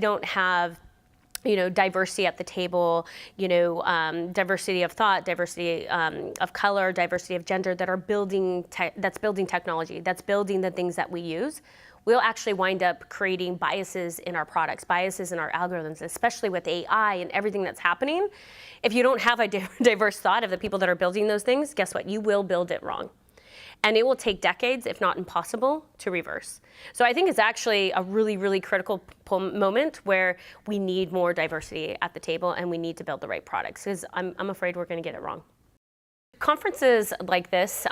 Don't have diversity at the table, diversity of thought, diversity of color, diversity of gender that are building technology, that's building the things that we use, we'll actually wind up creating biases in our products, biases in our algorithms, especially with AI and everything that's happening. If you don't have a diverse thought of the people that are building those things, guess what? You will build it wrong. And it will take decades, if not impossible, to reverse. So I think it's actually a really, really critical moment where we need more diversity at the table and we need to build the right products, because I'm afraid we're going to get it wrong. Conferences like this,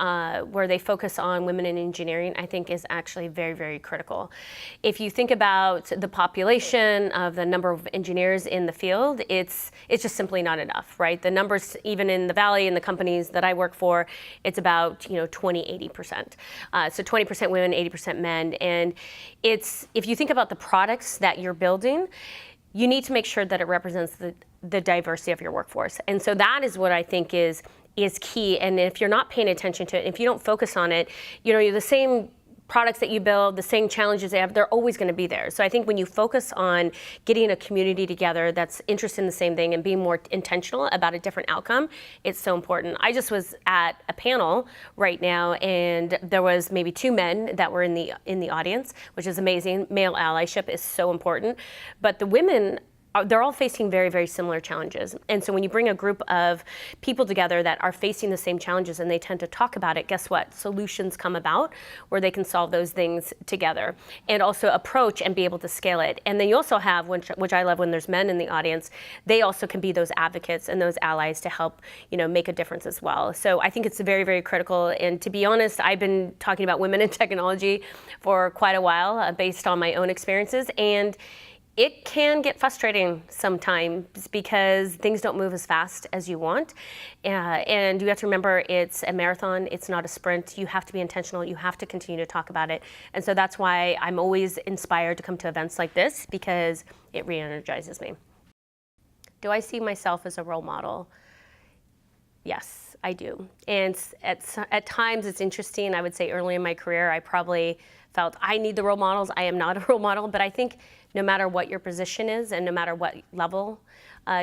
where they focus on women in engineering, I think is actually very, very critical. If you think about the population of the number of engineers in the field, it's just simply not enough, right? The numbers, even in the Valley, in the companies that I work for, it's about 20-80%. So 20% women, 80% men. And if you think about the products that you're building, you need to make sure that it represents the diversity of your workforce. And so that is what I think is key. And if you're not paying attention to it, if you don't focus on it, the same products that you build, the same challenges they have, they're always going to be there. So I think when you focus on getting a community together that's interested in the same thing and being more intentional about a different outcome, it's so important. I just was at a panel right now, and there was maybe 2 men that were in the audience, which is amazing. Male allyship is so important, but the women, they're all facing very, very similar challenges. And so when you bring a group of people together that are facing the same challenges and they tend to talk about it, guess what? Solutions come about where they can solve those things together and also approach and be able to scale it. And then you also have, which I love when there's men in the audience, they also can be those advocates and those allies to help, make a difference as well. So I think it's very, very critical. And to be honest, I've been talking about women in technology for quite a while based on my own experiences. And it can get frustrating sometimes because things don't move as fast as you want. And you have to remember it's a marathon, it's not a sprint. You have to be intentional, you have to continue to talk about it. And so that's why I'm always inspired to come to events like this, because it re-energizes me. Do I see myself as a role model? Yes, I do. And at times it's interesting. I would say early in my career, I probably felt I need the role models. I am not a role model, but I think no matter what your position is and no matter what level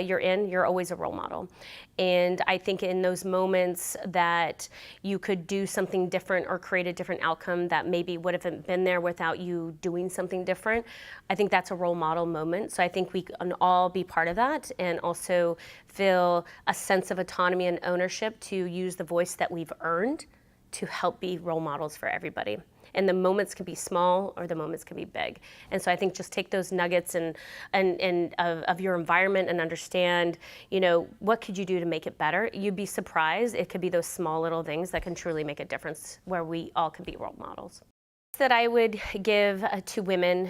you're in, you're always a role model. And I think in those moments that you could do something different or create a different outcome that maybe would have been there without you doing something different, I think that's a role model moment. So I think we can all be part of that and also feel a sense of autonomy and ownership to use the voice that we've earned to help be role models for everybody. And the moments can be small or the moments can be big. And so I think just take those nuggets and of your environment and understand, what could you do to make it better? You'd be surprised. It could be those small little things that can truly make a difference where we all can be role models. That I would give to women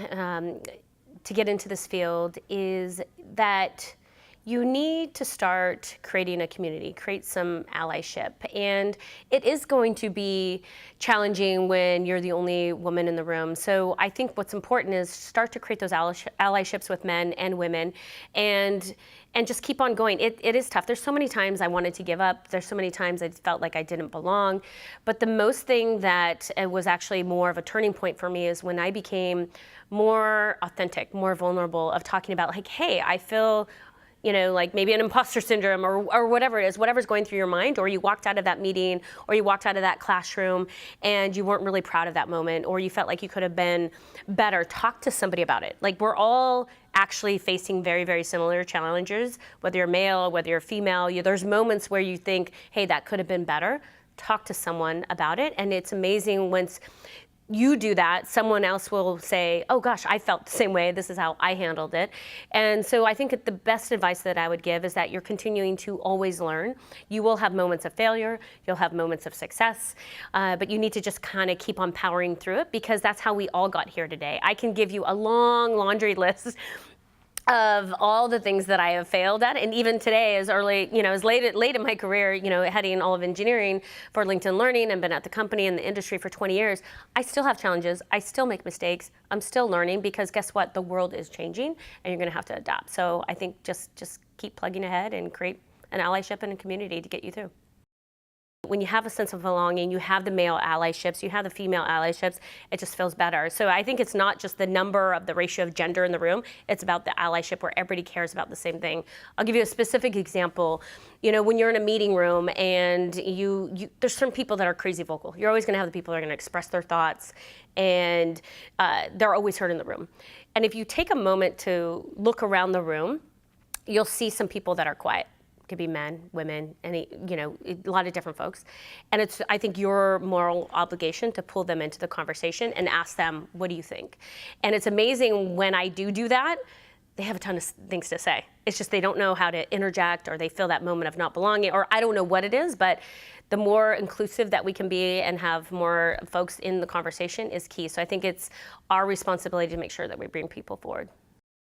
to get into this field is that you need to start creating a community, create some allyship. And it is going to be challenging when you're the only woman in the room. So I think what's important is start to create those allyships with men and women and just keep on going. It is tough. There's so many times I wanted to give up. There's so many times I felt like I didn't belong. But the most thing that was actually more of a turning point for me is when I became more authentic, more vulnerable of talking about like, hey, I feel like maybe an imposter syndrome or whatever it is, whatever's going through your mind, or you walked out of that meeting or you walked out of that classroom and you weren't really proud of that moment, or you felt like you could have been better. Talk to somebody about it. Like, we're all actually facing very, very similar challenges, whether you're male, whether you're female. There's moments where you think, hey, that could have been better. Talk to someone about it. And it's amazing once you do that, someone else will say, oh gosh, I felt the same way, this is how I handled it. And so I think the best advice that I would give is that you're continuing to always learn. You will have moments of failure, you'll have moments of success, but you need to just kind of keep on powering through it, because that's how we all got here today. I can give you a long laundry list of all the things that I have failed at, and even today, as late in my career, heading all of engineering for LinkedIn Learning and been at the company and the industry for 20 years, I still have challenges. I still make mistakes. I'm still learning, because guess what? The world is changing, and you're going to have to adapt. So I think just keep plugging ahead and create an allyship and a community to get you through. when you have a sense of belonging, you have the male allyships, you have the female allyships, it just feels better. So I think it's not just the number of the ratio of gender in the room, it's about the allyship where everybody cares about the same thing. I'll give you a specific example. You know, when you're in a meeting room and there's some people that are crazy vocal. You're always gonna have the people that are gonna express their thoughts, and they're always heard in the room. And if you take a moment to look around the room, you'll see some people that are quiet. It could be men, women, a lot of different folks. And it's, I think, your moral obligation to pull them into the conversation and ask them, what do you think? And it's amazing when I do that, they have a ton of things to say. It's just they don't know how to interject, or they feel that moment of not belonging, or I don't know what it is, but the more inclusive that we can be and have more folks in the conversation is key. So I think it's our responsibility to make sure that we bring people forward.